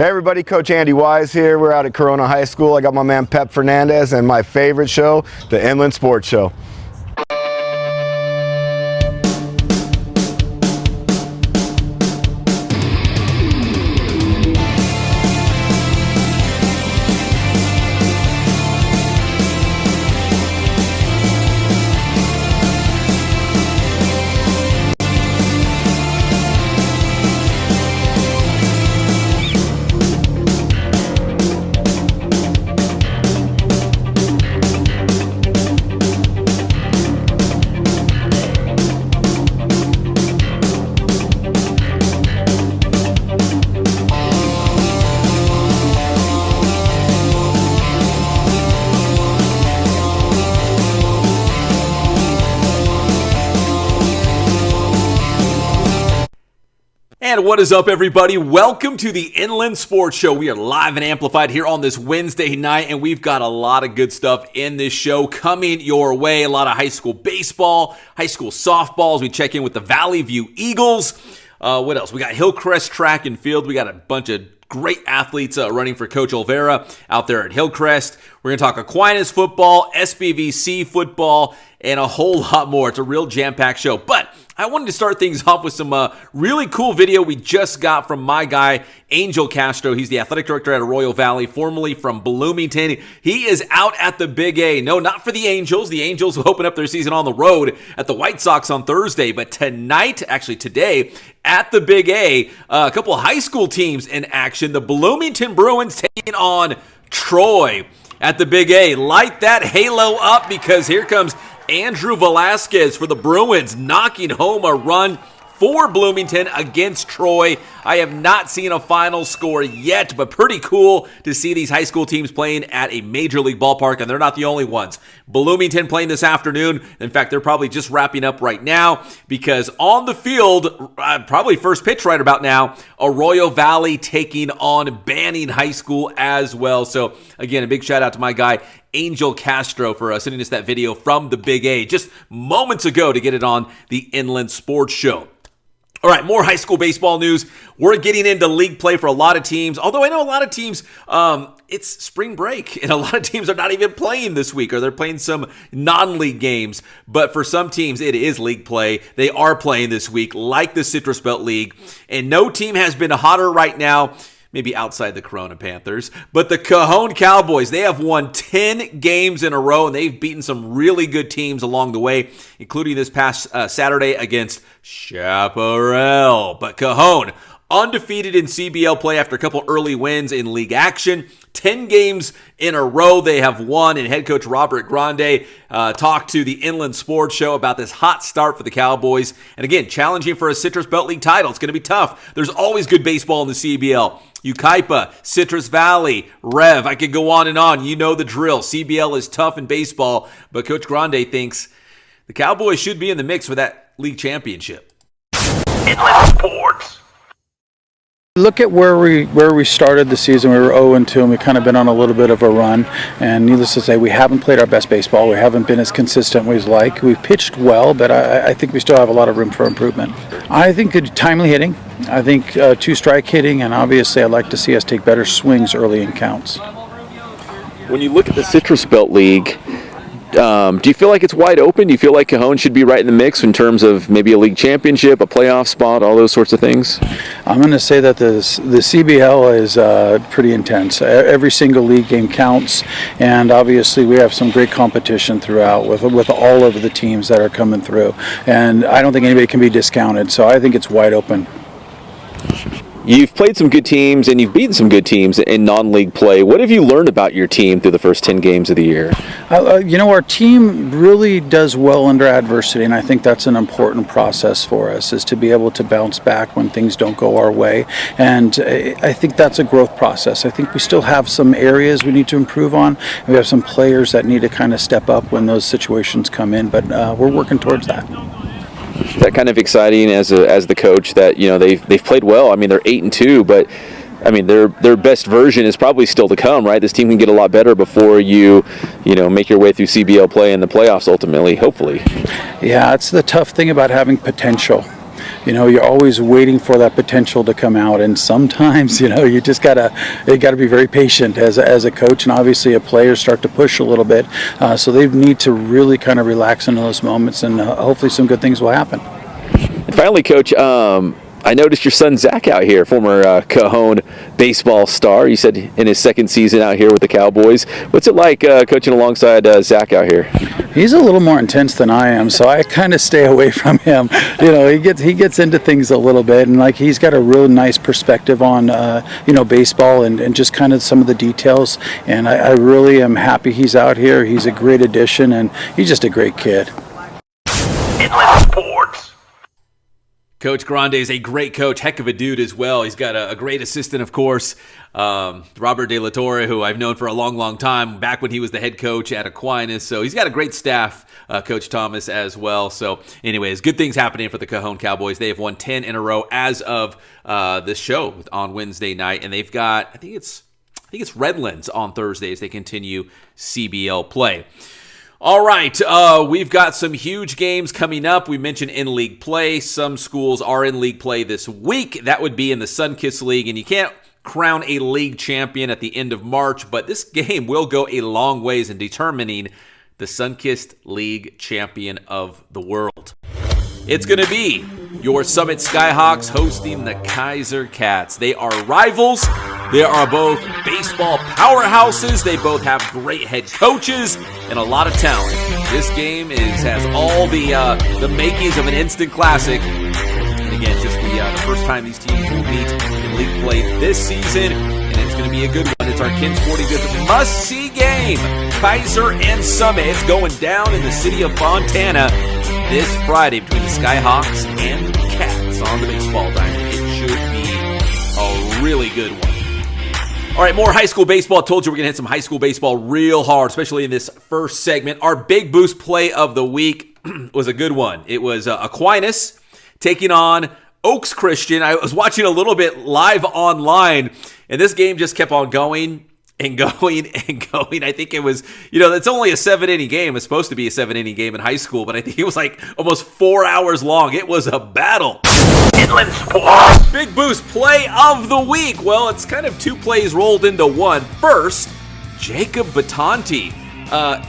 Hey everybody, Coach Andy Wise here. We're out at Corona High School. I got my man Pep Fernandez and my favorite show, the Inland Sports Show. And what is up, everybody? Welcome to the Inland Sports Show. We are live and amplified here on this Wednesday night, and we've got a lot of good stuff in this show coming your way. A lot of high school baseball, high school softballs. We check in with the Valley View Eagles. What else? We got Hillcrest track and field. We got a bunch of great athletes running for Coach Olvera out there at Hillcrest. We're going to talk Aquinas football, SBVC football, and a whole lot more. It's a real jam-packed show. But I wanted to start things off with some really cool video we just got from my guy, Angel Castro. He's the athletic director at Arroyo Valley, formerly from Bloomington. He is out at the Big A. No, not for the Angels. The Angels will open up their season on the road at the White Sox on Thursday. But tonight, actually today, at the Big A, a couple of high school teams in action. The Bloomington Bruins taking on Troy at the Big A. Light that halo up because here comes Andrew Velasquez for the Bruins, knocking home a run for Bloomington against Troy. I have not seen a final score yet, but pretty cool to see these high school teams playing at a major league ballpark, and they're not the only ones. Bloomington playing this afternoon. In fact, they're probably just wrapping up right now because on the field, probably first pitch right about now, Arroyo Valley taking on Banning High School as well. So again, a big shout out to my guy, Angel Castro, for sending us that video from the Big A just moments ago to get it on the Inland Sports Show. All right, more high school baseball news. We're getting into league play for a lot of teams, although I know a lot of teams, it's spring break, and a lot of teams are not even playing this week, or they're playing some non-league games. But for some teams, it is league play. They are playing this week, like the Citrus Belt League, and no team has been hotter right now, maybe outside the Corona Panthers, but the Cajon Cowboys. They have won 10 games in a row, and they've beaten some really good teams along the way, including this past Saturday against Chaparral. But Cajon, undefeated in CBL play after a couple early wins in league action. 10 games in a row they have won, and head coach Robert Grande talked to the Inland Sports Show about this hot start for the Cowboys. And again, challenging for a Citrus Belt League title. It's going to be tough. There's always good baseball in the CBL. Ukaipa, Citrus Valley, Rev, I could go on and on. You know the drill. CBL is tough in baseball, but Coach Grande thinks the Cowboys should be in the mix for that league championship. Inland Sports. Look at where we started the season. We were 0-2, and we've kind of been on a little bit of a run. And needless to say, we haven't played our best baseball. We haven't been as consistent as we'd like. We've pitched well, but I think we still have a lot of room for improvement. I think good timely hitting. I think two-strike hitting, and obviously I'd like to see us take better swings early in counts. When you look at the Citrus Belt League, do you feel like it's wide open? Do you feel like Cajon should be right in the mix in terms of maybe a league championship, a playoff spot, all those sorts of things? I'm going to say that the CBL is pretty intense. Every single league game counts, and obviously we have some great competition throughout with all of the teams that are coming through. And I don't think anybody can be discounted, so I think it's wide open. You've played some good teams and you've beaten some good teams in non-league play. What have you learned about your team through the first 10 games of the year? Our team really does well under adversity, and I think that's an important process for us, is to be able to bounce back when things don't go our way. And I think that's a growth process. I think we still have some areas we need to improve on. We have some players that need to kind of step up when those situations come in, but we're working towards that. Is that kind of exciting as the coach that they've played well? I mean, they're 8-2, but I mean their best version is probably still to come, right? This team can get a lot better before you make your way through CBL play and the playoffs ultimately, hopefully. Yeah, it's the tough thing about having potential. you're always waiting for that potential to come out, and sometimes, you just gotta be very patient as a coach, and obviously a player start to push a little bit, so they need to really kind of relax in those moments, and hopefully some good things will happen. And finally, Coach, I noticed your son Zach out here, former Cajon baseball star. You said in his second season out here with the Cowboys. What's it like coaching alongside Zach out here? He's a little more intense than I am, so I kind of stay away from him. He gets into things a little bit, and like he's got a real nice perspective on baseball and just kind of some of the details. And I really am happy he's out here. He's a great addition, and he's just a great kid. Coach Grande is a great coach, heck of a dude as well. He's got a great assistant, of course, Robert De La Torre, who I've known for a long, long time, back when he was the head coach at Aquinas. So he's got a great staff, Coach Thomas, as well. So anyways, good things happening for the Cajon Cowboys. They have won 10 in a row as of this show on Wednesday night, and they've got, I think it's Redlands on Thursdays. They continue CBL play. All right, we've got some huge games coming up. We mentioned in-league play. Some schools are in league play this week. That would be in the Sunkist League, and you can't crown a league champion at the end of March, but this game will go a long ways in determining the Sunkist League champion of the world. It's going to be your Summit Skyhawks hosting the Kaiser Cats. They are rivals. They are both baseball powerhouses. They both have great head coaches and a lot of talent. This game has all the makings of an instant classic. And again, just the first time these teams will meet in league play this season, and it's going to be a good one. It's our Ken Sporting Goods must-see game. Kaiser and Summit. It's going down in the city of Fontana this Friday between the Skyhawks and the Cats on the baseball diamond. It should be a really good one. All right, more high school baseball. I told you we're going to hit some high school baseball real hard, especially in this first segment. Our big boost play of the week was a good one. It was Aquinas taking on Oaks Christian. I was watching a little bit live online, and this game just kept on going and going and going. I think it was, it's only a 7-inning game. It's supposed to be a 7-inning game in high school, but I think it was like almost 4 hours long. It was a battle. Inland Sports. Big boost play of the week. Well, it's kind of two plays rolled into one. First, Jacob Batanti,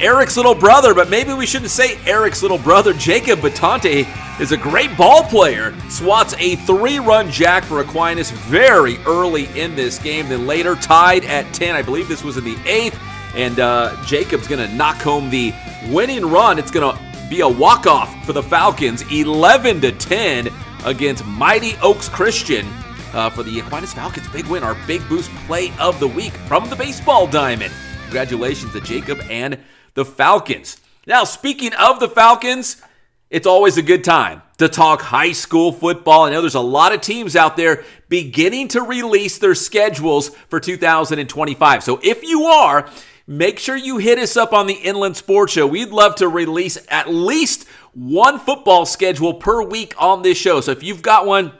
Eric's little brother, but maybe we shouldn't say Eric's little brother. Jacob Batanti is a great ball player. Swats a 3-run jack for Aquinas very early in this game. Then later tied at 10. I believe this was in the 8th. And Jacob's going to knock home the winning run. It's going to be a walk-off for the Falcons, 11-10 against Mighty Oaks Christian for the Aquinas Falcons. Big win, our big boost play of the week from the baseball diamond. Congratulations to Jacob and the Falcons. Now, speaking of the Falcons, it's always a good time to talk high school football. I know there's a lot of teams out there beginning to release their schedules for 2025. So if you are, make sure you hit us up on the Inland Sports Show. We'd love to release at least one football schedule per week on this show. So if you've got one,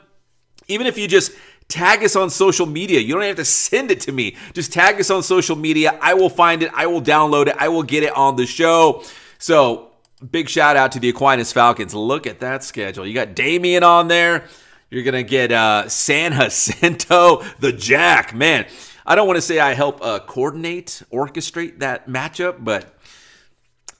even if you just tag us on social media. You don't have to send it to me. Just tag us on social media. I will find it. I will download it. I will get it on the show. So big shout out to the Aquinas Falcons. Look at that schedule. You got Damien on there. You're going to get San Jacinto, the Jack. Man, I don't want to say I help orchestrate that matchup, but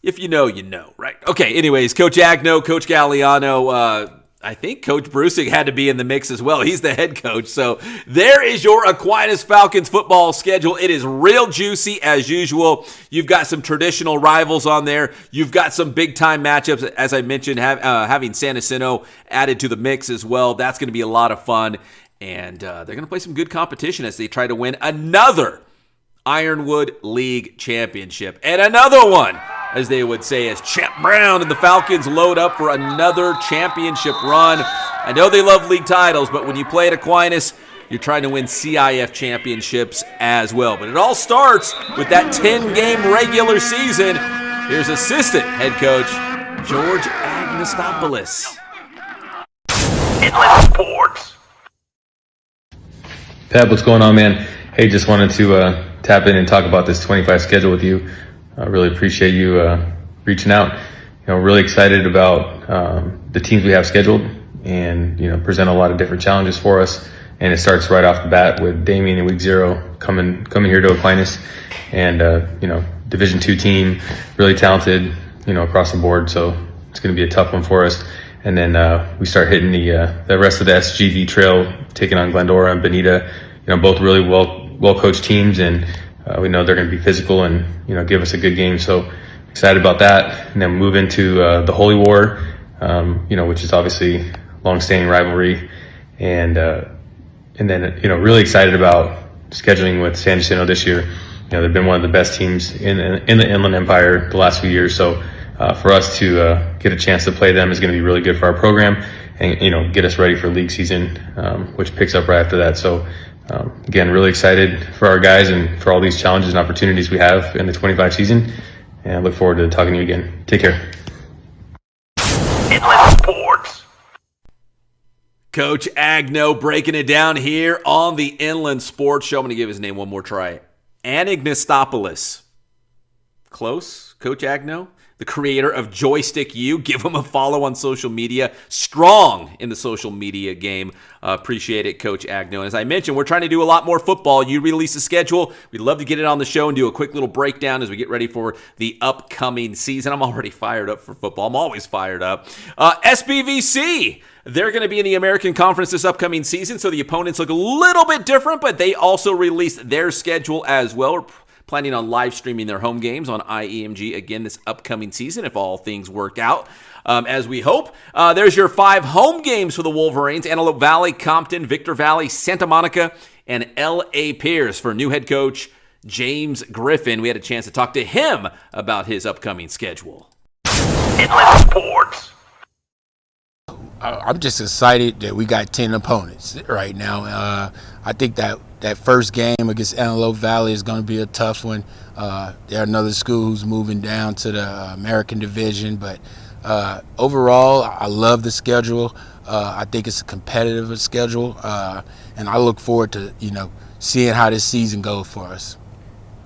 if you know, you know, right? Okay, anyways, Coach Agno, Coach Galliano, I think Coach Brusing had to be in the mix as well. He's the head coach. So there is your Aquinas Falcons football schedule. It is real juicy as usual. You've got some traditional rivals on there. You've got some big-time matchups, as I mentioned, having San Jacinto added to the mix as well. That's going to be a lot of fun. And they're going to play some good competition as they try to win another Ironwood League championship. And another one, as they would say, as Champ Brown and the Falcons load up for another championship run. I know they love league titles, but when you play at Aquinas, you're trying to win CIF championships as well. But it all starts with that 10-game regular season. Here's assistant head coach George Agnostopoulos. Inland Sports. Pep, what's going on, man? Hey, just wanted to tap in and talk about this 25 schedule with you. I really appreciate you reaching out. Really excited about the teams we have scheduled. and present a lot of different challenges for us. And it starts right off the bat with Damien in week 0 coming here to Aquinas, and Division II team, really talented, across the board. So it's going to be a tough one for us. And then we start hitting the rest of the SGV trail, taking on Glendora and Bonita. Both really well coached teams, and we know they're going to be physical and give us a good game. So excited about that. And then move into the Holy War, which is obviously long-standing rivalry, and then really excited about scheduling with San Jacinto this year. They've been one of the best teams in the Inland Empire the last few years. So for us to get a chance to play them is going to be really good for our program, and get us ready for league season, which picks up right after that. So again, really excited for our guys and for all these challenges and opportunities we have in the 25 season, and I look forward to talking to you again. Take care. Inland Sports. Coach Agno breaking it down here on the Inland Sports Show. I'm going to give his name one more try. Anagnostopoulos. Close, Coach Agno, the creator of Joystick U. Give him a follow on social media. Strong in the social media game. Appreciate it, Coach Agno. And as I mentioned, we're trying to do a lot more football. You release a schedule. We'd love to get it on the show and do a quick little breakdown as we get ready for the upcoming season. I'm already fired up for football. I'm always fired up. SBVC. They're going to be in the American Conference this upcoming season, so the opponents look a little bit different, but they also released their schedule as well. We're planning on live streaming their home games on IEMG again this upcoming season if all things work out as we hope. There's your 5 home games for the Wolverines: Antelope Valley, Compton, Victor Valley, Santa Monica, and L.A. Pierce. For new head coach James Griffin, we had a chance to talk to him about his upcoming schedule. Inland Sports. I'm just excited that we got 10 opponents right now. I think that first game against Antelope Valley is going to be a tough one. They're another school who's moving down to the American Division, but overall, I love the schedule. I think it's a competitive schedule, and I look forward to seeing how this season goes for us.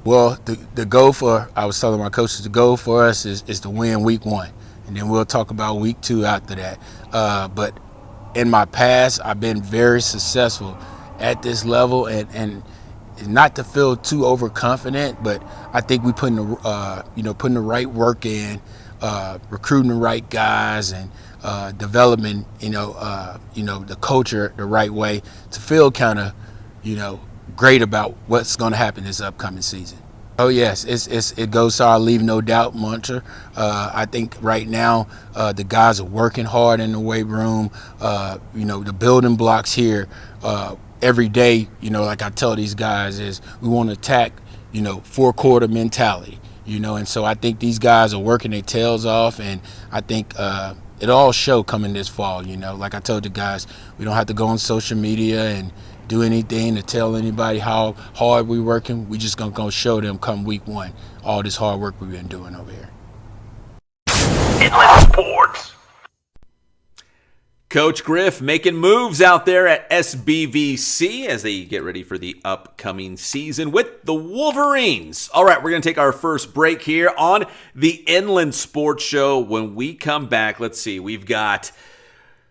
Well, the goal I was telling my coaches, the goal for us is to win week 1. And then we'll talk about week 2 after that. But in my past, I've been very successful at this level, and not to feel too overconfident, but I think we putting the right work in, recruiting the right guys, and developing the culture the right way to feel kind of great about what's going to happen this upcoming season. Oh yes, it goes to our leave no doubt mantra. I think right now the guys are working hard in the weight room. The building blocks here every day. Like I tell these guys, is we want to attack 4-quarter mentality. And so I think these guys are working their tails off, and I think it all show coming this fall. Like I told the guys, we don't have to go on social media and do anything to tell anybody how hard we're working. We just gonna go show them come week 1 all this hard work we've been doing over here. Inland Sports. Coach Griff making moves out there at SBVC as they get ready for the upcoming season with the Wolverines. All right, we're going to take our first break here on the Inland Sports Show. When we come back, let's see, we've got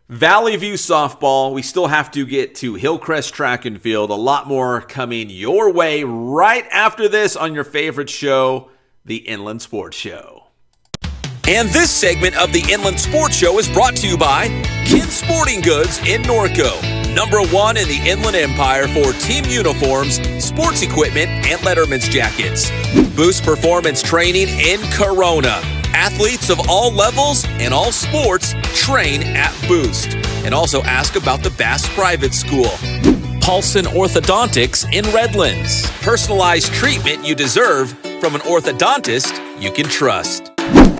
Valley View softball. We still have to get to Hillcrest track and field. A lot more coming your way right after this on your favorite show, the Inland Sports Show. And this segment of the Inland Sports Show is brought to you by Kin Sporting Goods in Norco, #1 in the Inland Empire for team uniforms, sports equipment, and Letterman's jackets. Boost Performance Training in Corona. Athletes of all levels and all sports train at Boost. And also ask about the Bass Private School. Paulson Orthodontics in Redlands. Personalized treatment you deserve from an orthodontist you can trust.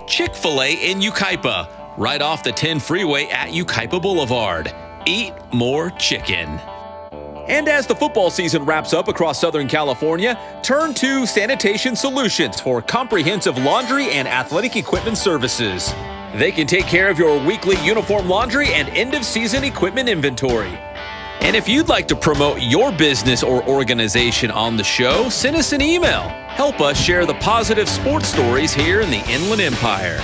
Chick-fil-A in Yucaipa, right off the 10 freeway at Yucaipa Boulevard. Eat more chicken. And as the football season wraps up across Southern California, turn to Sanitation Solutions for comprehensive laundry and athletic equipment services. They can take care of your weekly uniform laundry and end-of-season equipment inventory. And if you'd like to promote your business or organization on the show, send us an email. Help us share the positive sports stories here in the Inland Empire.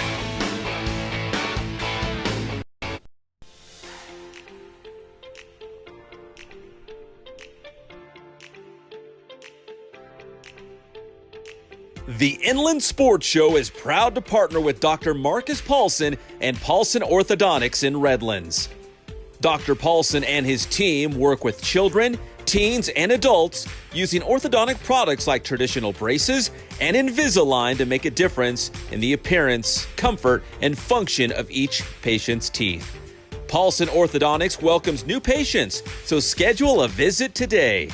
The Inland Sports Show is proud to partner with Dr. Marcus Paulson and Paulson Orthodontics in Redlands. Dr. Paulson and his team work with children, teens, and adults using orthodontic products like traditional braces and Invisalign to make a difference in the appearance, comfort, and function of each patient's teeth. Paulson Orthodontics welcomes new patients, so schedule a visit today.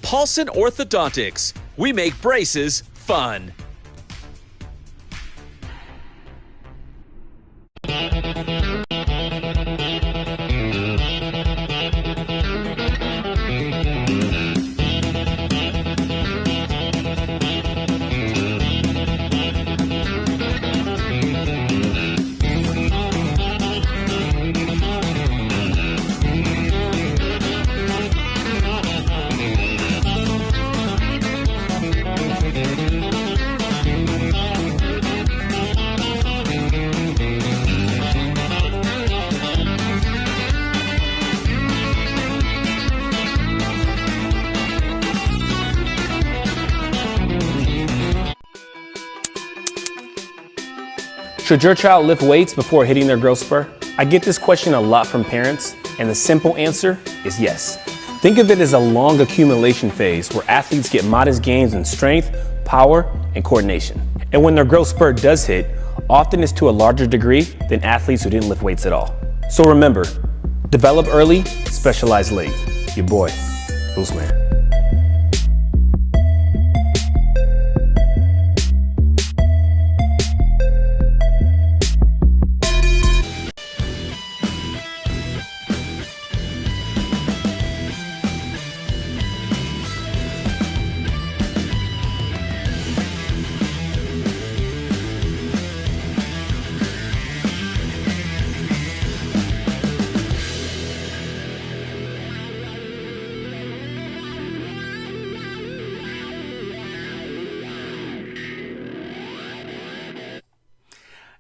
Paulson Orthodontics. We make braces fun. Should your child lift weights before hitting their growth spur? I get this question a lot from parents, and the simple answer is yes. Think of it as a long accumulation phase where athletes get modest gains in strength, power, and coordination. And when their growth spurt does hit, often it's to a larger degree than athletes who didn't lift weights at all. So remember, develop early, specialize late. Your boy, Boost Man.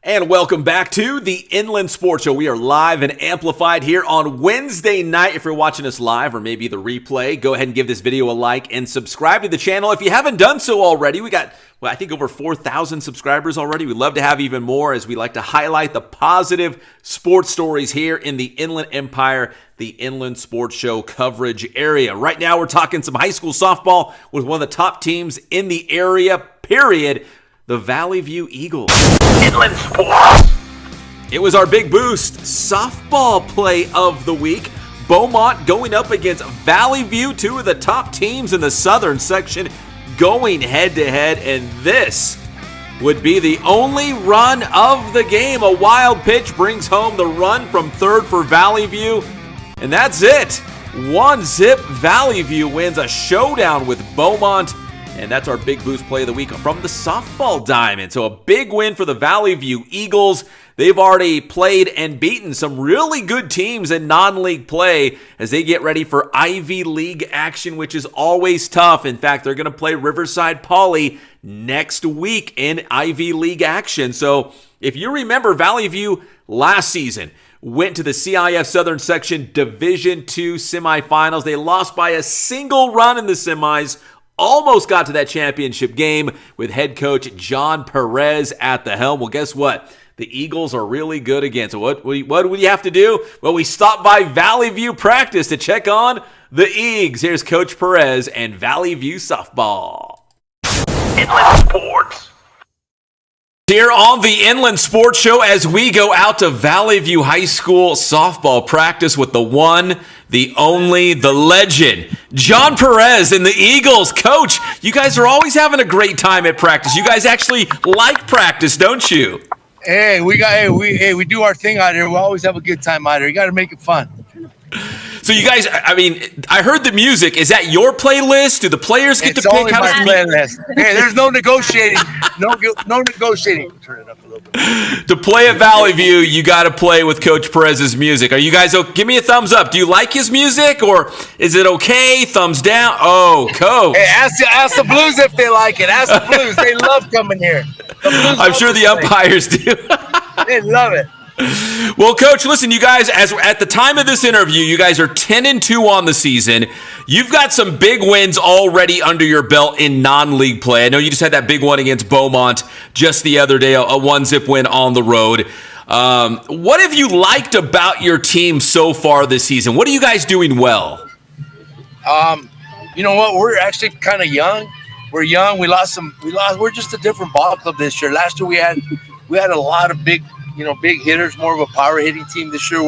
And welcome back to the Inland Sports Show. We are live and amplified here on Wednesday night. If you're watching us live or maybe the replay, go ahead and give this video a like and subscribe to the channel. If you haven't done so already, we got, I think over 4,000 subscribers already. We'd love to have even more as we like to highlight the positive sports stories here in the Inland Empire, the Inland Sports Show coverage area. Right now, we're talking some high school softball with one of the top teams in the area, period. The Valley View Eagles. Inland Sports. It was our big boost softball play of the week. Beaumont going up against Valley View, two of the top teams in the southern section, going head-to-head, and this would be the only run of the game. A wild pitch brings home the run from third for Valley View, and that's it. 1-zip. Valley View wins a showdown with Beaumont. And that's our big boost play of the week from the softball diamond. So a big win for the Valley View Eagles. They've already played and beaten some really good teams in non-league play as they get ready for Ivy League action, which is always tough. In fact, they're going to play Riverside Poly next week in Ivy League action. So if you remember, Valley View last season went to the CIF Southern Section Division II semifinals. They lost by a single run in the semis. Almost got to that championship game with head coach John Perez at the helm. Well, guess what? The Eagles are really good again. So what do we have to do? Well, we stopped by Valley View practice to check on the Eags. Here's Coach Perez and Valley View softball. Inland Sports. Here on the Inland Sports Show as we go out to Valley View High School softball practice with the one, the only, the legend, John Perez and the Eagles. Coach, you guys are always having a great time at practice. You guys actually like practice, don't you? Hey, we do our thing out here. We always have a good time out here. You got to make it fun. So you guys, I mean, I heard the music. Is that your playlist? Do the players get to pick? Only my playlist. Hey, there's no negotiating. No negotiating. Turn it up a little bit. To play at Valley View, you got to play with Coach Perez's music. Are you guys? Give me a thumbs up. Do you like his music, or is it okay? Thumbs down. Oh, Coach. Hey, ask the Blues if they like it. Ask the Blues. They love coming here. I'm sure the umpires do. They love it. Well, Coach, listen, you guys, as at the time of this interview, you guys are 10-2 on the season. You've got some big wins already under your belt in non-league play. I know you just had that big one against Beaumont just the other day, a 1-zip win on the road. What have you liked about your team so far this season? What are you guys doing well? You know what? We're actually kind of young. We're young. We're just a different ball club this year. Last year we had a lot of big hitters, more of a power hitting team. This year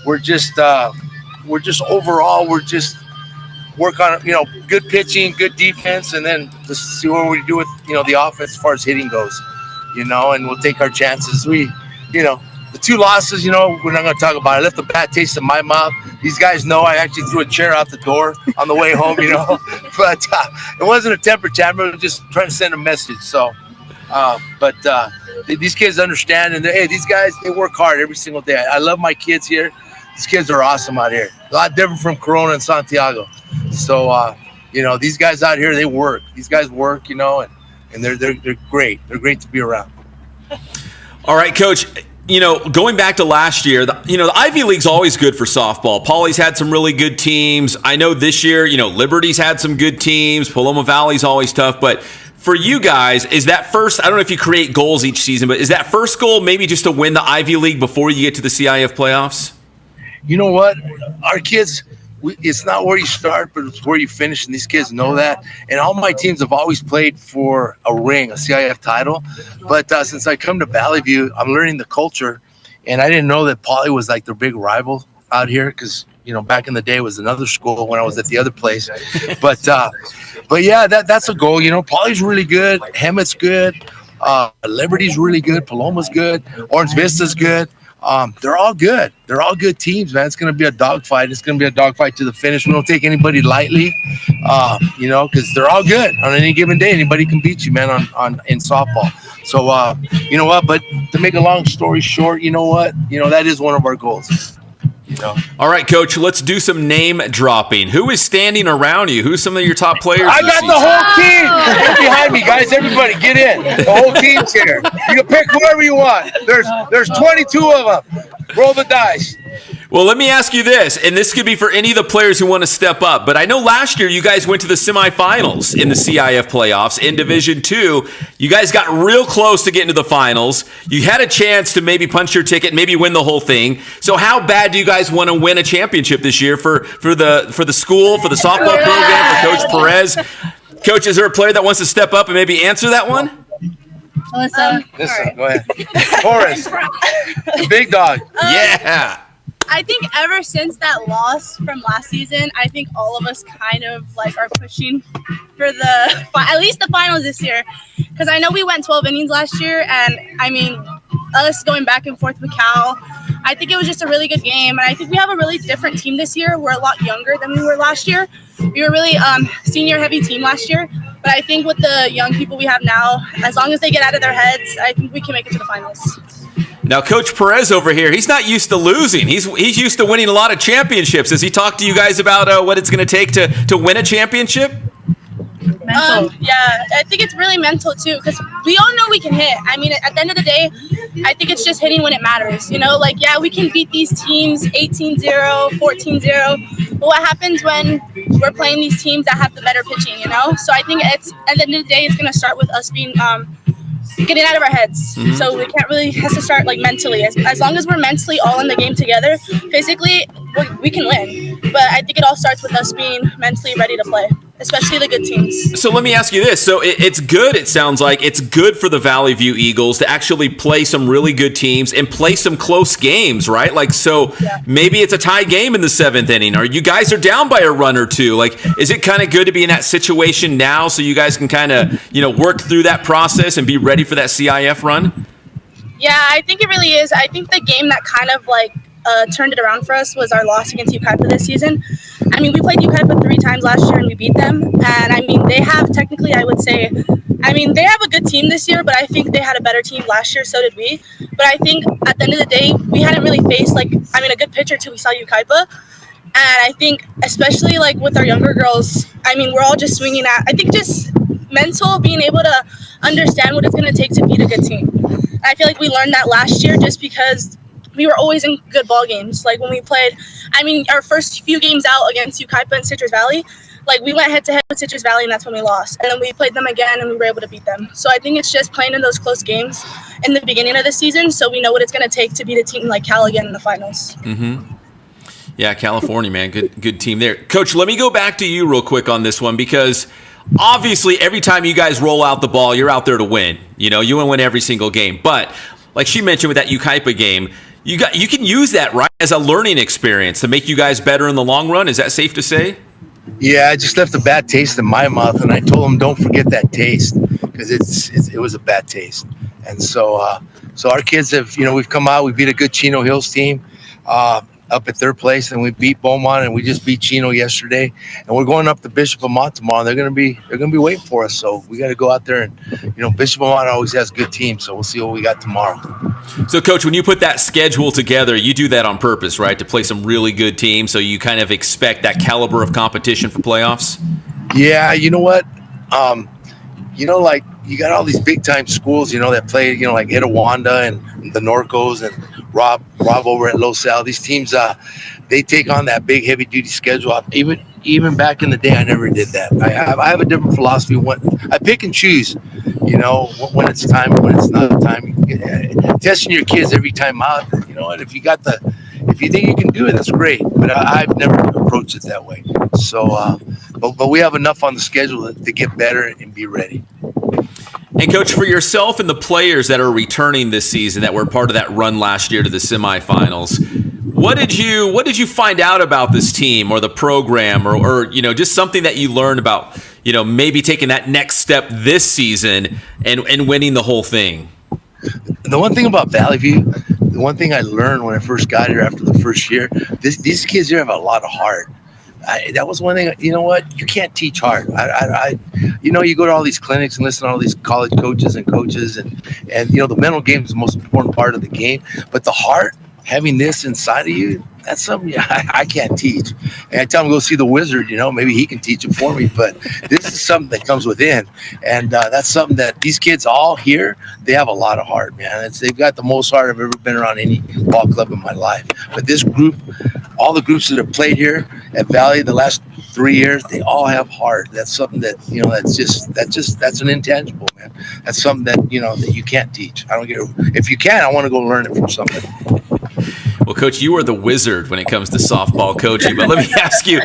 we're just overall work on good pitching, good defense, and then just see what we do with the offense as far as hitting goes. And we'll take our chances. The 2 losses, we're not going to talk about it. I left the bad taste in my mouth. These guys know I actually threw a chair out the door on the way home, but it wasn't a temper tantrum. It was just trying to send a message. So, these kids understand, and these guys, they work hard every single day. I love my kids here. These kids are awesome out here. A lot different from Corona and Santiago. So, these guys out here, they work. These guys work, and they're great. They're great to be around. All right, Coach. Going back to last year, the Ivy League's always good for softball. Paulie's had some really good teams. I know this year, Liberty's had some good teams. Paloma Valley's always tough, but for you guys, is that first, I don't know if you create goals each season, but is that first goal maybe just to win the Ivy League before you get to the CIF playoffs? You know what? Our kids, it's not where you start, but it's where you finish, and these kids know that. And all my teams have always played for a ring, a CIF title. But since I come to Valley View, I'm learning the culture, and I didn't know that Paulie was like their big rival out here because, back in the day it was another school when I was at the other place. But yeah, that's a goal. Paulie's really good. Hemet's good. Liberty's really good. Paloma's good. Orange Vista's good. They're all good. They're all good teams, man. It's going to be a dogfight. It's going to be a dogfight to the finish. We don't take anybody lightly, because they're all good. On any given day, anybody can beat you, man, in softball. So, you know what? But to make a long story short, that is one of our goals. All right, Coach, let's do some name dropping. Who is standing around you? Who's some of your top players? I got the whole team. Get behind me, guys. Everybody, get in. The whole team's here. You can pick whoever you want. There's 22 of them. Roll the dice. Well, let me ask you this, and this could be for any of the players who want to step up, but I know last year you guys went to the semifinals in the CIF playoffs in Division II. You guys got real close to getting to the finals. You had a chance to maybe punch your ticket, maybe win the whole thing. So how bad do you guys want to win a championship this year for the school, for the softball program, for Coach Perez? Coach, is there a player that wants to step up and maybe answer that one? Listen, go ahead. Horace, the big dog. Yeah. I think ever since that loss from last season, I think all of us kind of are pushing for at least the finals this year. Because I know we went 12 innings last year, and I mean, us going back and forth with Cal, I think it was just a really good game. And I think we have a really different team this year. We're a lot younger than we were last year. We were really senior heavy team last year. But I think with the young people we have now, as long as they get out of their heads, I think we can make it to the finals. Now, Coach Perez over here, he's not used to losing. He's used to winning a lot of championships. Has he talked to you guys about what it's going to take to win a championship? Yeah, I think it's really mental too, because we all know we can hit. I mean, at the end of the day, I think it's just hitting when it matters. Yeah, we can beat these teams 18-0, 14-0. But what happens when we're playing these teams that have the better pitching, So I think at the end of the day, it's going to start with us being getting out of our heads. Mm-hmm. So we can't really have to start mentally. As long as we're mentally all in the game together, physically we can win. But I think it all starts with us being mentally ready to play, especially the good teams. So let me ask you this. So it's good, it sounds like, it's good for the Valley View Eagles to actually play some really good teams and play some close games, right? Maybe it's a tie game in the 7th inning, or you guys are down by a run or two. Is it kind of good to be in that situation now so you guys can kind of, work through that process and be ready for that CIF run? Yeah, I think it really is. I think the game that kind of turned it around for us was our loss against Yucaipa this season. I mean, we played Yucaipa 3 times last year and we beat them. And I mean, they have technically, I would say, I mean, they have a good team this year, but I think they had a better team last year. So did we. But I think at the end of the day, we hadn't really faced a good pitcher till we saw Yucaipa. And I think especially with our younger girls, I mean, we're all just swinging at, I think just mental, being able to understand what it's going to take to beat a good team. And I feel like we learned that last year just because we were always in good ball games. Like when we played, I mean, our first few games out against Yucaipa and Citrus Valley, we went head to head with Citrus Valley and that's when we lost. And then we played them again and we were able to beat them. So I think it's just playing in those close games in the beginning of the season so we know what it's going to take to beat a team like Cal again in the finals. Mm-hmm. Yeah, California, man. Good team there. Coach, let me go back to you real quick on this one because obviously every time you guys roll out the ball, you're out there to win. You want to win every single game. But like she mentioned with that Yucaipa game, you can use that, right, as a learning experience to make you guys better in the long run. Is that safe to say? Yeah, I just left a bad taste in my mouth, and I told them don't forget that taste because it was a bad taste. And so our kids have, we've come out, we beat a good Chino Hills team up at third place, and we beat Beaumont, and we just beat Chino yesterday, and we're going up to Bishop Amat tomorrow. They're gonna be waiting for us, so we got to go out there and Bishop Amat always has good teams, so we'll see what we got tomorrow. So, Coach, when you put that schedule together, you do that on purpose, right? To play some really good teams, so you kind of expect that caliber of competition for playoffs? Yeah, you know what? You got all these big time schools, that play, like Itawanda and the Norcos and Rob over at Los Al. These teams, they take on that big heavy duty schedule. Even back in the day, I never did that. I have a different philosophy. I pick and choose, when it's time and when it's not time. Testing your kids every time out. And if you think you can do it, that's great. But I've never approached it that way. So, but we have enough on the schedule to get better and be ready. And Coach, for yourself and the players that are returning this season that were part of that run last year to the semifinals, what did you find out about this team or the program or just something that you learned about, maybe taking that next step this season and winning the whole thing? The one thing about Valley View, the one thing I learned when I first got here after the first year, these kids here have a lot of heart. That was one thing. You know what? You can't teach heart. You go to all these clinics and listen to all these college coaches, and the mental game is the most important part of the game. But the heart, having this inside of you, that's something I can't teach. And I tell them go see the wizard. Maybe he can teach it for me. But this is something that comes within, and that's something that these kids all here. They have a lot of heart, man. They've got the most heart I've ever been around any ball club in my life. But this group, all the groups that have played here at Valley the last 3 years, they all have heart. That's something that that's an intangible, man. That's something that that you can't teach. I don't get it. If you can, I want to go learn it from somebody. Well, Coach, you are the wizard when it comes to softball coaching. But let me ask you,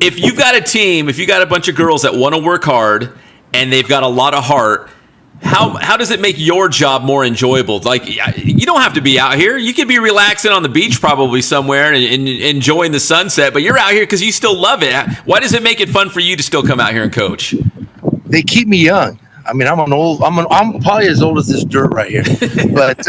if you've got a team, if you got a bunch of girls that want to work hard and they've got a lot of heart, how does it make your job more enjoyable? You don't have to be out here. You could be relaxing on the beach probably somewhere and enjoying the sunset, but you're out here because you still love it. Why does it make it fun for you to still come out here and coach? They keep me young. I mean, I'm probably as old as this dirt right here, but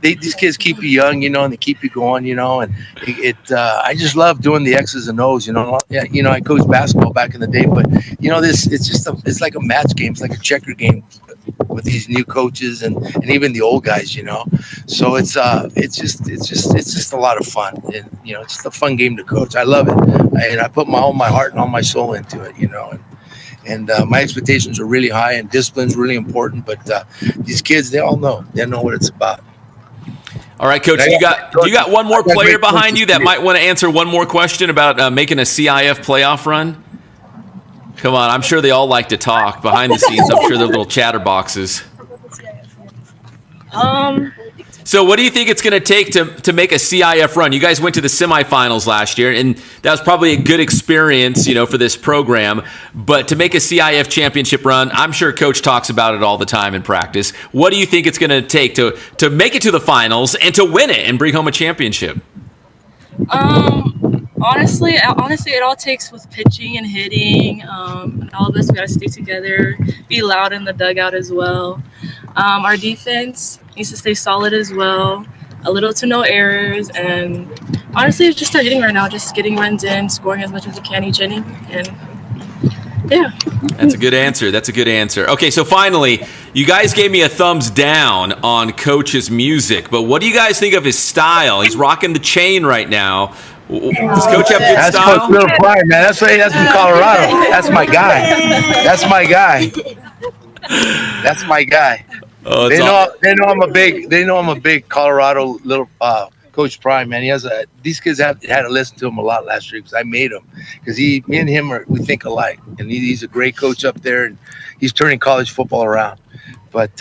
these kids keep you young, and they keep you going, and I just love doing the X's and O's, I coached basketball back in the day, but it's like a match game. It's like a checker game with these new coaches and even the old guys, so it's just a lot of fun, and it's just a fun game to coach. I love it, and I put all my heart and all my soul into it, And my expectations are really high, and discipline's really important. But these kids, they know what it's about. All right, Coach, you got one more player behind you that might want to answer one more question about making a CIF playoff run? Come on, I'm sure they all like to talk behind the scenes. I'm sure they're little chatterboxes. So what do you think it's going to take to make a CIF run? You guys went to the semifinals last year, and that was probably a good experience, for this program. But to make a CIF championship run, I'm sure Coach talks about it all the time in practice. What do you think it's going to take to make it to the finals and to win it and bring home a championship? Honestly, it all takes with pitching and hitting. And all of us, we got to stay together, be loud in the dugout as well. Our defense needs to stay solid as well. little to no errors, and honestly, it's just our hitting right now, just getting runs in, scoring as much as we can each inning, and yeah. That's a good answer. That's a good answer. Okay, so finally, you guys gave me a thumbs down on Coach's music, but what do you guys think of his style? He's rocking the chain right now. Does Coach have good That's style? Coach Little Pride, man. That's from Colorado. That's my guy. That's my guy. That's my guy. Oh, They know I'm a big Colorado little Coach Prime, man. These kids had to listen to him a lot last year because I made him. Because me and him we think alike, and he's a great coach up there, and he's turning college football around. But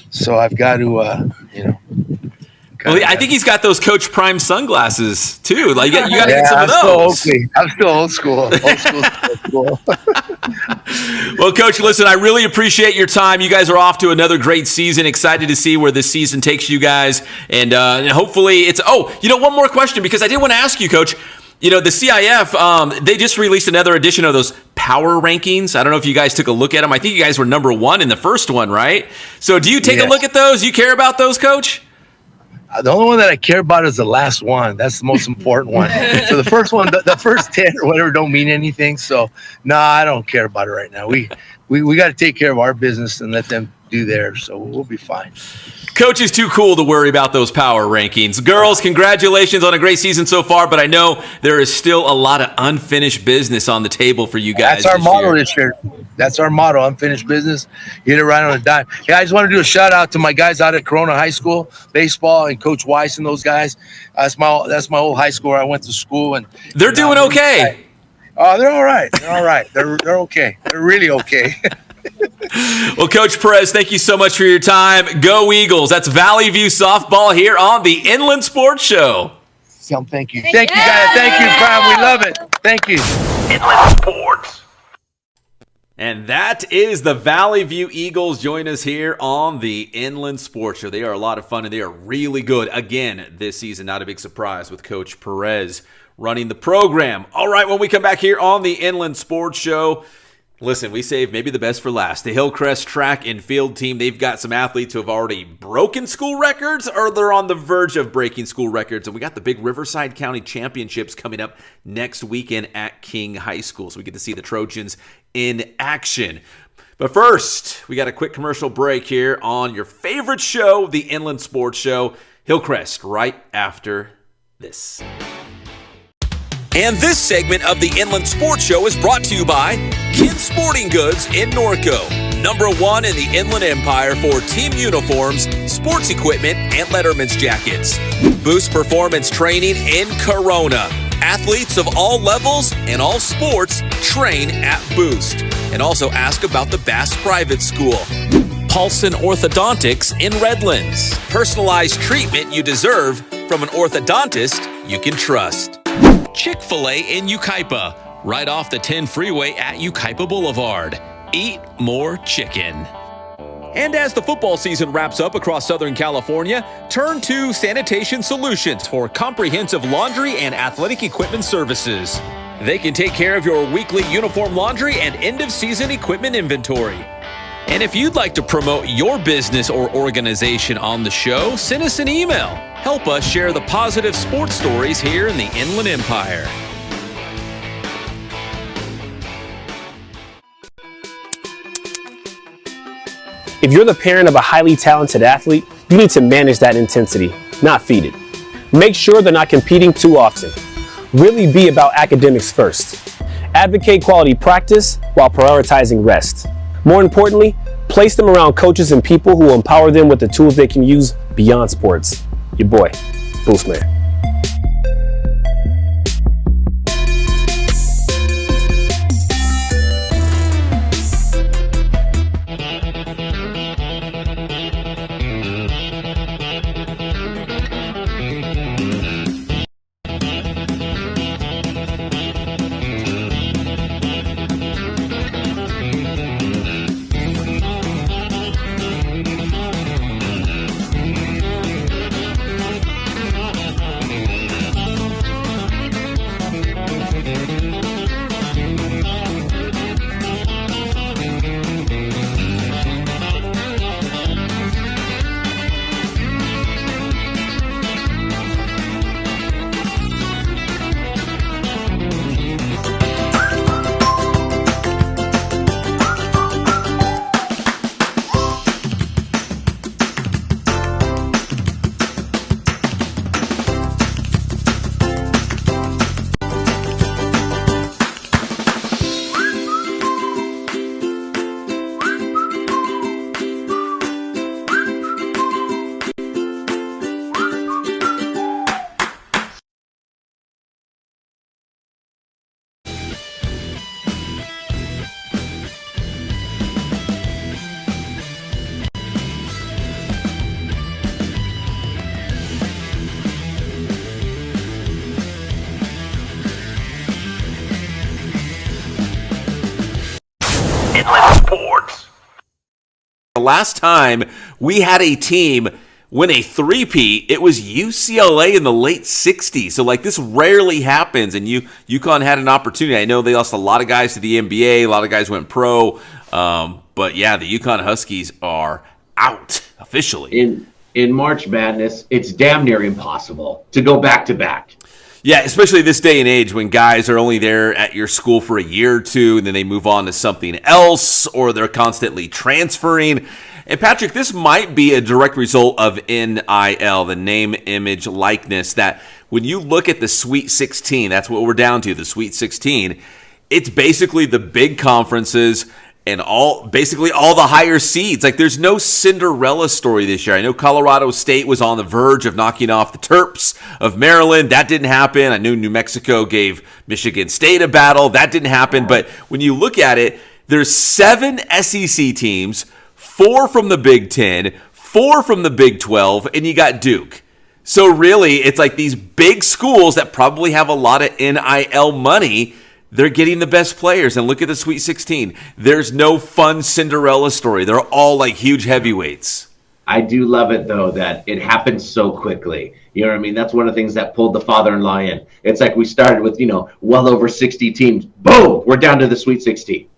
so I've got to, Well, I think he's got those Coach Prime sunglasses too. Like you got to get some of those. I'm still old school. Old school. Well, Coach, listen, I really appreciate your time. You guys are off to another great season. Excited to see where this season takes you guys. And hopefully it's – one more question, because I did want to ask you, Coach. The CIF, they just released another edition of those power rankings. I don't know if you guys took a look at them. I think you guys were number 1 in the first one, right? So do you take a look at those? Do you care about those, Coach? The only one that I care about is the last one. That's the most important one. So the first one, the first 10 or whatever, don't mean anything. So I don't care about it right now. We got to take care of our business and let them do theirs. So we'll be fine. Coach is too cool to worry about those power rankings. Girls, congratulations on a great season so far, but I know there is still a lot of unfinished business on the table for you guys. That's our motto this year. That's our motto, unfinished business. Get it right on a dime. Yeah, I just want to do a shout out to my guys out at Corona High School, baseball, and Coach Weiss and those guys. That's my old high school where I went to school, and they're doing okay. Oh, they're all right. They're all right. They're okay. They're really okay. Well, Coach Perez, thank you so much for your time. Go Eagles. That's Valley View Softball here on the Inland Sports Show. Thank you. Thank you, guys. Thank you, Prime. We love it. Thank you. Inland Sports. And that is the Valley View Eagles. Join us here on the Inland Sports Show. They are a lot of fun, and they are really good. Again, this season, not a big surprise with Coach Perez running the program. All right, when we come back here on the Inland Sports Show, listen, we saved maybe the best for last. The Hillcrest track and field team, they've got some athletes who have already broken school records, or they're on the verge of breaking school records. And we got the big Riverside County Championships coming up next weekend at King High School. So we get to see the Trojans in action. But first, we got a quick commercial break here on your favorite show, the Inland Sports Show, Hillcrest, right after this. And this segment of the Inland Sports Show is brought to you by Kids Sporting Goods in Norco, #1 in the Inland Empire for team uniforms, sports equipment, and Letterman's jackets. Boost Performance Training in Corona. Athletes of all levels and all sports train at Boost. And also ask about the Bass Private School. Paulson Orthodontics in Redlands. Personalized treatment you deserve from an orthodontist you can trust. Chick-fil-A in Yucaipa, right off the 10 freeway at Yucaipa Boulevard. Eat more chicken. And as the football season wraps up across Southern California, turn to Sanitation Solutions for comprehensive laundry and athletic equipment services. They can take care of your weekly uniform laundry and end-of-season equipment inventory. And if you'd like to promote your business or organization on the show, send us an email. Help us share the positive sports stories here in the Inland Empire. If you're the parent of a highly talented athlete, you need to manage that intensity, not feed it. Make sure they're not competing too often. Really be about academics first. Advocate quality practice while prioritizing rest. More importantly, place them around coaches and people who will empower them with the tools they can use beyond sports. Your boy, Boostman. The last time we had a team win a three-peat, it was UCLA in the late 60s. So, this rarely happens, and UConn had an opportunity. I know they lost a lot of guys to the NBA. A lot of guys went pro. But, yeah, the UConn Huskies are out officially. In March Madness, it's damn near impossible to go back-to-back. Yeah, especially this day and age when guys are only there at your school for a year or two, and then they move on to something else, or they're constantly transferring. And Patrick, this might be a direct result of NIL, the name, image, likeness, that when you look at the Sweet 16, that's what we're down to, the Sweet 16, it's basically the big conferences and basically all the higher seeds. There's no Cinderella story this year. I know Colorado State was on the verge of knocking off the Terps of Maryland. That didn't happen. I knew New Mexico gave Michigan State a battle. That didn't happen. But when you look at it, there's 7 SEC teams, 4 from the Big 10, 4 from the Big 12, and you got Duke. So really, it's these big schools that probably have a lot of NIL money. They're getting the best players. And look at the Sweet 16. There's no fun Cinderella story. They're all huge heavyweights. I do love it, though, that it happened so quickly. You know what I mean? That's one of the things that pulled the father-in-law in. It's we started with, well over 60 teams. Boom! We're down to the Sweet 16.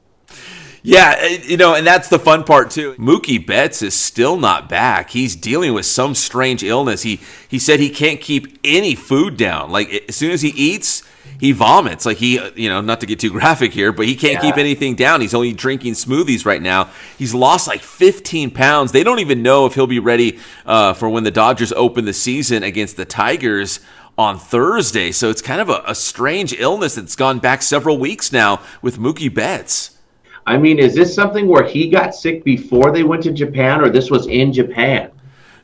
Yeah, and that's the fun part, too. Mookie Betts is still not back. He's dealing with some strange illness. He said he can't keep any food down. As soon as he eats, he vomits. Not to get too graphic here, but he can't keep anything down. He's only drinking smoothies right now. He's lost 15 pounds. They don't even know if he'll be ready for when the Dodgers open the season against the Tigers on Thursday. So it's kind of a strange illness that's gone back several weeks now with Mookie Betts. I mean, is this something where he got sick before they went to Japan, or this was in Japan?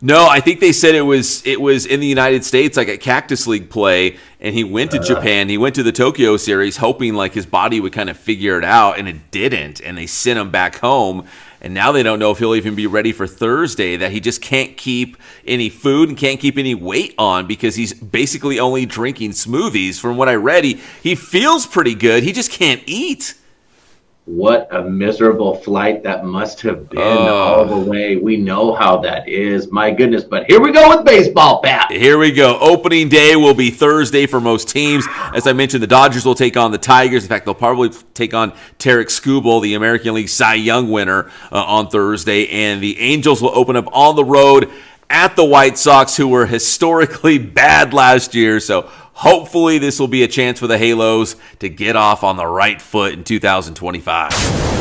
No, I think they said it was in the United States, at Cactus League play, and he went to Japan. He went to the Tokyo series hoping his body would kind of figure it out, and it didn't, and they sent him back home. And now they don't know if he'll even be ready for Thursday, that he just can't keep any food and can't keep any weight on because he's basically only drinking smoothies. From what I read, he feels pretty good. He just can't eat. What a miserable flight that must have been all the way. We know how that is. My goodness. But here we go with baseball, Pat. Here we go. Opening day will be Thursday for most teams. As I mentioned, the Dodgers will take on the Tigers. In fact, they'll probably take on Tarek Skubal, the American League Cy Young winner, on Thursday. And the Angels will open up on the road at the White Sox, who were historically bad last year. So hopefully this will be a chance for the Halos to get off on the right foot in 2025.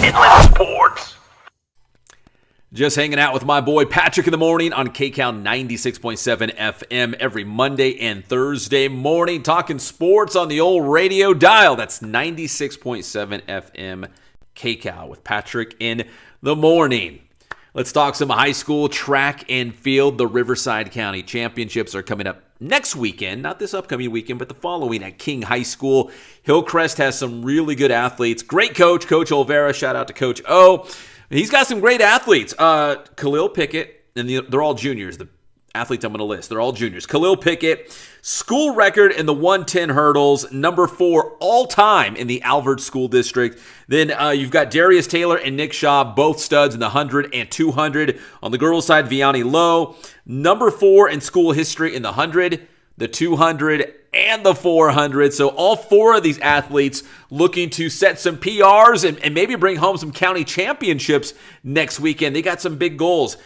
Inland Sports. Just hanging out with my boy Patrick in the morning on Cajon 96.7 FM every Monday and Thursday morning, talking sports on the old radio dial. That's 96.7 FM Cajon with Patrick in the morning. Let's talk some high school track and field. The Riverside County Championships are coming up next weekend, not this upcoming weekend, but the following at King High School. Hillcrest has some really good athletes. Great coach, Coach Olvera. Shout out to Coach O. He's got some great athletes. Khalil Pickett, and they're all juniors. The athletes I'm going to list, they're all juniors. Khalil Pickett, school record in the 110 hurdles, number 4 all-time in the Alvord School District. Then you've got Darius Taylor and Nick Shaw, both studs in the 100 and 200. On the girls' side, Vianney Lowe, number 4 in school history in the 100, the 200, and the 400. So all 4 of these athletes looking to set some PRs and maybe bring home some county championships next weekend. They got some big goals.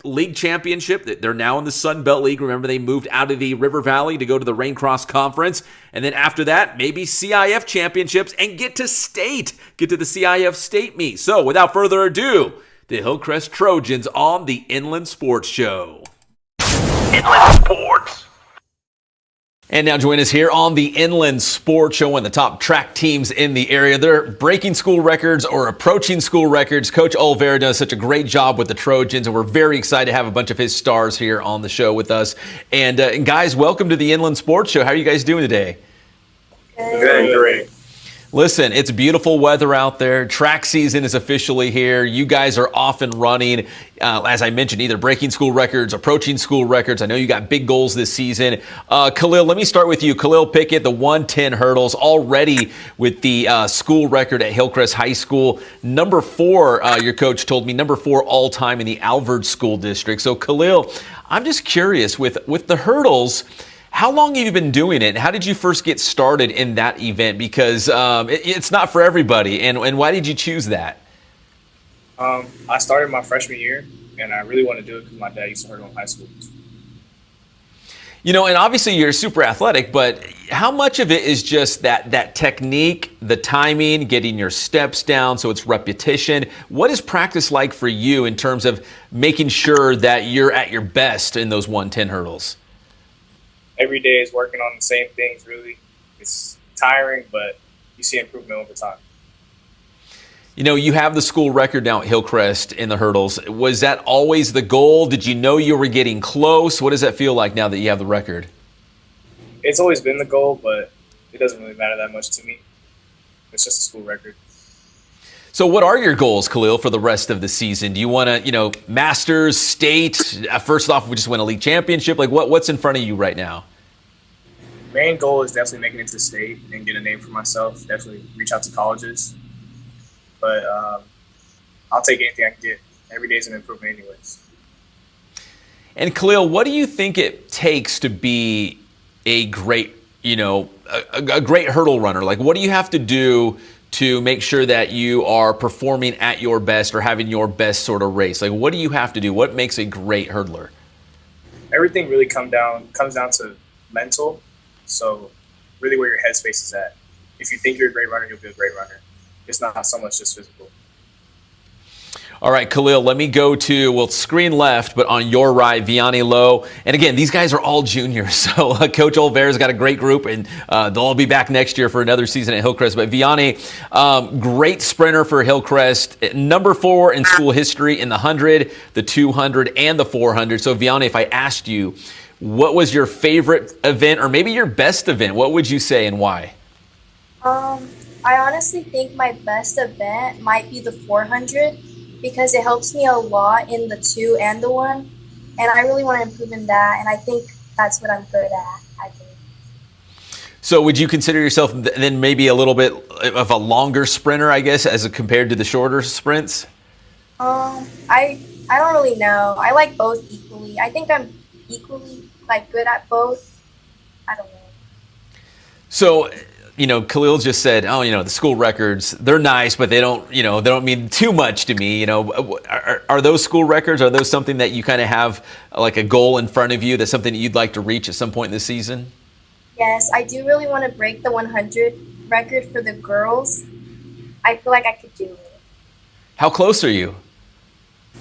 League championship. They're now in the Sun Belt League. Remember, they moved out of the River Valley to go to the Raincross Conference. And then after that, maybe CIF championships and get to the CIF state meet. So without further ado, the Hillcrest Trojans on the Inland Sports Show. Inland Sports. And now join us here on the Inland Sports Show, one of the top track teams in the area. They're breaking school records or approaching school records. Coach Olvera does such a great job with the Trojans, and we're very excited to have a bunch of his stars here on the show with us. And guys, welcome to the Inland Sports Show. How are you guys doing today? Good, great. Listen, it's beautiful weather out there. Track season is officially here. You guys are off and running. As I mentioned, either breaking school records, approaching school records. I know you got big goals this season. Khalil, let me start with you. Khalil Pickett, the 110 hurdles, already with the school record at Hillcrest High School. Number 4, your coach told me, number 4 all-time in the Alvord School District. So, Khalil, I'm just curious, with the hurdles, how long have you been doing it? How did you first get started in that event? Because it's not for everybody. And why did you choose that? I started my freshman year, and I really wanted to do it because my dad used to hurdle in high school. You know, and obviously you're super athletic, but how much of it is just that technique, the timing, getting your steps down so it's repetition? What is practice like for you in terms of making sure that you're at your best in those 110 hurdles? Every day is working on the same things, really. It's tiring, but you see improvement over time. You know, you have the school record now at Hillcrest in the hurdles. Was that always the goal? Did you know you were getting close? What does that feel like now that you have the record? It's always been the goal, but it doesn't really matter that much to me. It's just a school record. So what are your goals, Khalil, for the rest of the season? Do you want to, Masters, state? First off, we just win a league championship. Like, what's in front of you right now? Main goal is definitely making it to state and get a name for myself. Definitely reach out to colleges. But I'll take anything I can get. Every day is an improvement anyways. And Khalil, what do you think it takes to be a great, a great hurdle runner? Like, what do you have to do to make sure that you are performing at your best or having your best sort of race? Like, what do you have to do? What makes a great hurdler? Everything really comes down to mental. So really where your headspace is at. If you think you're a great runner, you'll be a great runner. It's not so much just physical. All right, Khalil, let me go to, screen left, but on your right, Vianney Lowe. And again, these guys are all juniors, so Coach Olvere's got a great group, and they'll all be back next year for another season at Hillcrest. But Vianney, great sprinter for Hillcrest, number 4 in school history in the 100, the 200, and the 400. So Vianney, if I asked you, what was your favorite event, or maybe your best event, what would you say and why? I honestly think my best event might be the 400 because it helps me a lot in the 2 and the 1, and I really want to improve in that, and I think that's what I'm good at, I think. So would you consider yourself then maybe a little bit of a longer sprinter, I guess, as compared to the shorter sprints? I don't really know. I like both equally. I think I'm equally good at both. I don't know. So, Khalil just said, the school records, they're nice, but they don't mean too much to me. Are those school records, are those something that you kind of have like a goal in front of you, that's something that you'd like to reach at some point in the season? Yes, I do really want to break the 100 record for the girls. I feel like I could do it. How close are you?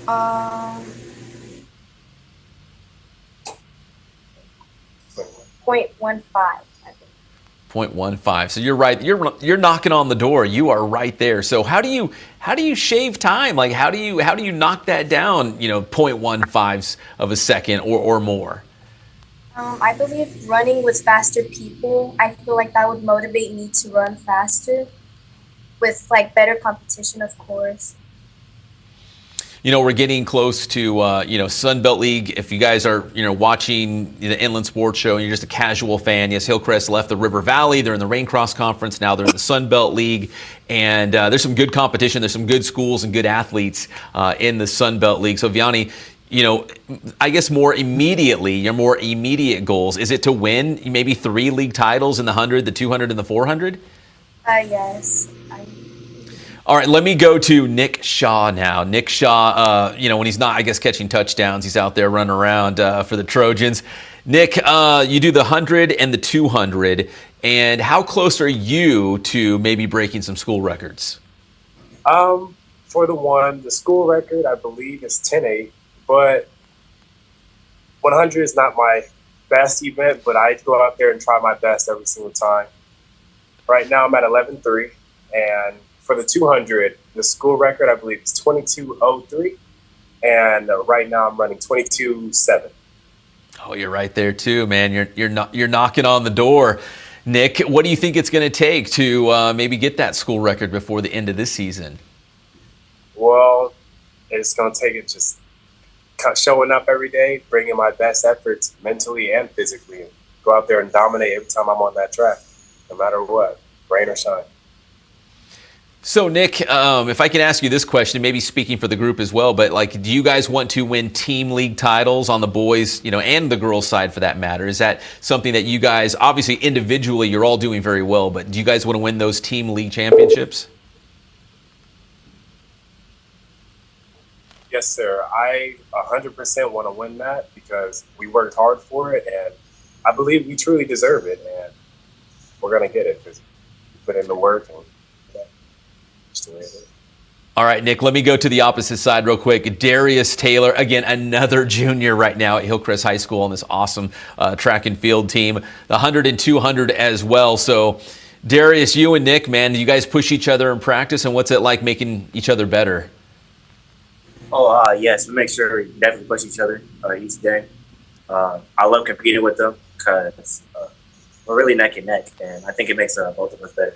0.15. 0.15. So you're right. You're knocking on the door. You are right there. So how do you shave time? Like how do you knock that down? 0.15s of a second or more. I believe running with faster people. I feel like that would motivate me to run faster, with better competition, of course. We're getting close to, Sunbelt League. If you guys are, watching the Inland Sports Show and you're just a casual fan, yes, Hillcrest left the River Valley. They're in the Rain Cross Conference. Now they're in the Sunbelt League. And there's some good competition. There's some good schools and good athletes in the Sunbelt League. So, Vianney, I guess your more immediate goals, is it to win maybe 3 league titles in the 100, the 200, and the 400? Yes. All right, let me go to Nick Shaw now. Nick Shaw, when he's not, I guess, catching touchdowns, he's out there running around for the Trojans. Nick, you do the 100 and the 200, and how close are you to maybe breaking some school records? For the 1, the school record, I believe, is 10.8, but 100 is not my best event, but I go out there and try my best every single time. Right now, I'm at 11.3, and for the 200, the school record, I believe, is 22.03, and right now I'm running 22.7. Oh, you're right there too, man. You're knocking on the door. Nick, what do you think it's going to take to maybe get that school record before the end of this season? Well, it's going to take it just showing up every day, bringing my best efforts mentally and physically, and go out there and dominate every time I'm on that track, no matter what, rain or shine. So, Nick, if I can ask you this question, maybe speaking for the group as well, but like, do you guys want to win team league titles on the boys, and the girls side for that matter? Is that something that you guys, obviously individually, you're all doing very well, but do you guys want to win those team league championships? Yes, sir. I 100% want to win that because we worked hard for it, and I believe we truly deserve it, and we're going to get it because we put in the work. And just the way it is. All right, Nick, let me go to the opposite side real quick. Darius Taylor, again, another junior right now at Hillcrest High School on this awesome track and field team, the 100 and 200 as well. So, Darius, you and Nick, man, you guys push each other in practice, and what's it like making each other better? Yes, we make sure we definitely push each other each day. I love competing with them because we're really neck and neck, and I think it makes both of us better.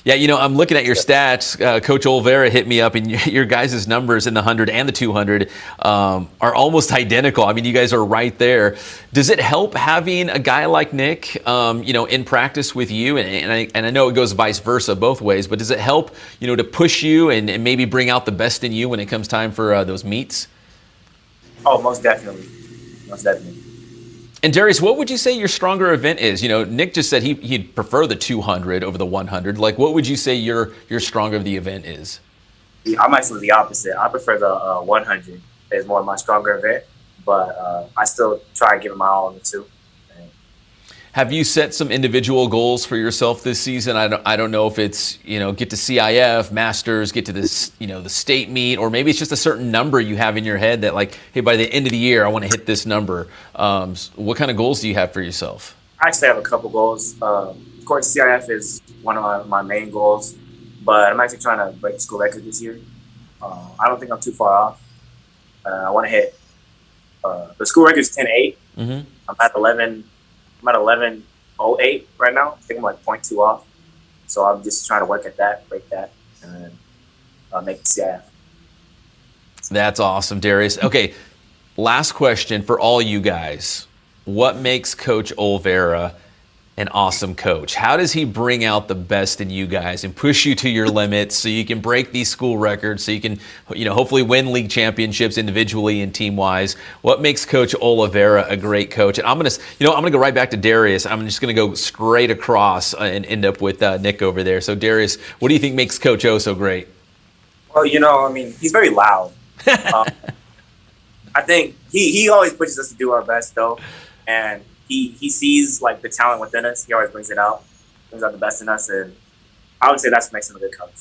Yeah, I'm looking at your stats. Coach Olvera hit me up, and your guys' numbers in the 100 and the 200 are almost identical. I mean, you guys are right there. Does it help having a guy like Nick, in practice with you? And I know it goes vice versa both ways, but does it help, to push you and maybe bring out the best in you when it comes time for those meets? Oh, most definitely. Most definitely. And Darius, what would you say your stronger event is? Nick just said he'd prefer the 200 over the 100. Like, what would you say your stronger of the event is? I'm actually the opposite. I prefer the 100 as more of my stronger event, but I still try to give it my all on the 2. Have you set some individual goals for yourself this season? I don't know if it's, get to CIF, Masters, get to this, the state meet, or maybe it's just a certain number you have in your head that like, hey, by the end of the year, I want to hit this number. What kind of goals do you have for yourself? I actually have a couple goals. Of course, CIF is one of my main goals, but I'm actually trying to break the school record this year. I don't think I'm too far off. I want to hit the school record is 10.8. Mm-hmm. I'm at 11.08 right now. I think I'm like 0.2 off. So I'm just trying to work at that, break that, and then make the CIF. That's awesome, Darius. Okay, last question for all you guys. What makes Coach Olvera an awesome coach? How does he bring out the best in you guys and push you to your limits so you can break these school records, so you can, hopefully win league championships individually and team-wise? What makes Coach Olvera a great coach? And I'm gonna go right back to Darius. I'm just gonna go straight across and end up with Nick over there. So Darius, what do you think makes Coach O so great? Well, he's very loud. I think he always pushes us to do our best though, and he sees like the talent within us. He always brings out the best in us, and I would say that's what makes him a good coach.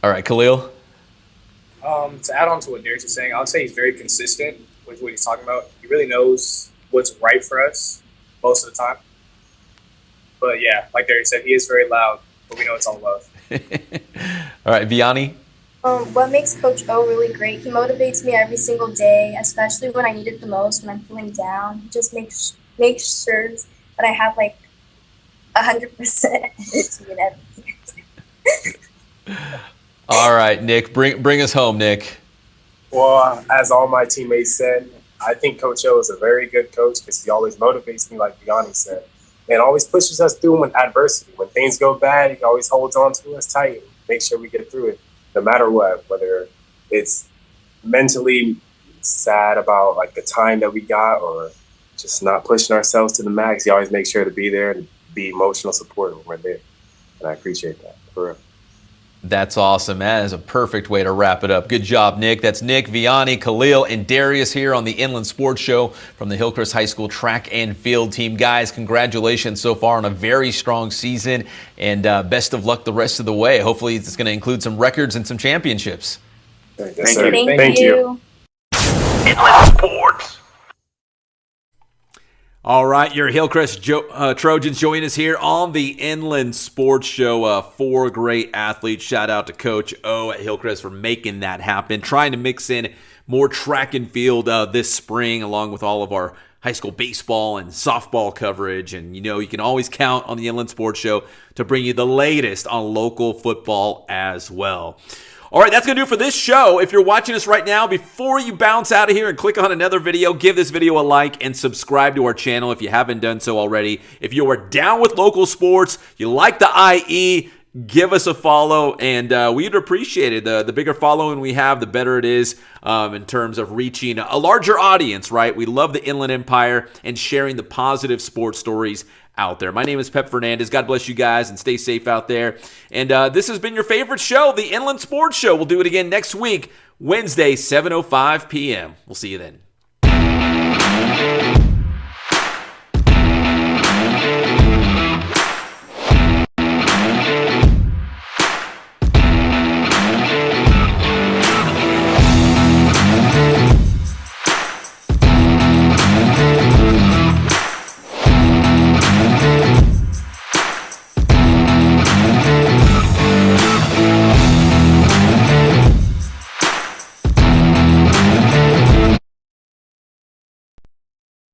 All right, Khalil. To add on to what Darius is saying, I would say he's very consistent with what he's talking about. He really knows what's right for us most of the time. But yeah, like Darius said, he is very loud, but we know it's all love. All right, Vianney. What makes Coach O really great? He motivates me every single day, especially when I need it the most, when I'm feeling down. He just makes sure that I have like 100% energy and everything. All right, Nick, bring us home, Nick. Well, as all my teammates said, I think Coach O is a very good coach because he always motivates me, like Vianney said, and always pushes us through when adversity. When things go bad, he always holds on to us tight and makes sure we get through it, no matter what, whether it's mentally sad about like the time that we got or just not pushing ourselves to the max. He always makes sure to be there and be emotional support when we're there. And I appreciate that, for real. That's awesome. That is a perfect way to wrap it up. Good job, Nick. That's Nick, Vianney, Khalil, and Darius here on the Inland Sports Show from the Hillcrest High School track and field team. Guys, congratulations so far on a very strong season, and best of luck the rest of the way. Hopefully it's going to include some records and some championships. Thank you. Inland Sports. All right, your Hillcrest Trojans join us here on the Inland Sports Show. 4 great athletes. Shout out to Coach O at Hillcrest for making that happen. Trying to mix in more track and field this spring along with all of our high school baseball and softball coverage. And, you can always count on the Inland Sports Show to bring you the latest on local football as well. All right, that's going to do it for this show. If you're watching us right now, before you bounce out of here and click on another video, give this video a like and subscribe to our channel if you haven't done so already. If you are down with local sports, you like the IE, give us a follow, and we'd appreciate it. The bigger following we have, the better it is in terms of reaching a larger audience, right? We love the Inland Empire and sharing the positive sports stories out there. My name is Pep Fernandez. God bless you guys and stay safe out there. And this has been your favorite show, the Inland Sports Show. We'll do it again next week, Wednesday, 7:05 p.m. We'll see you then.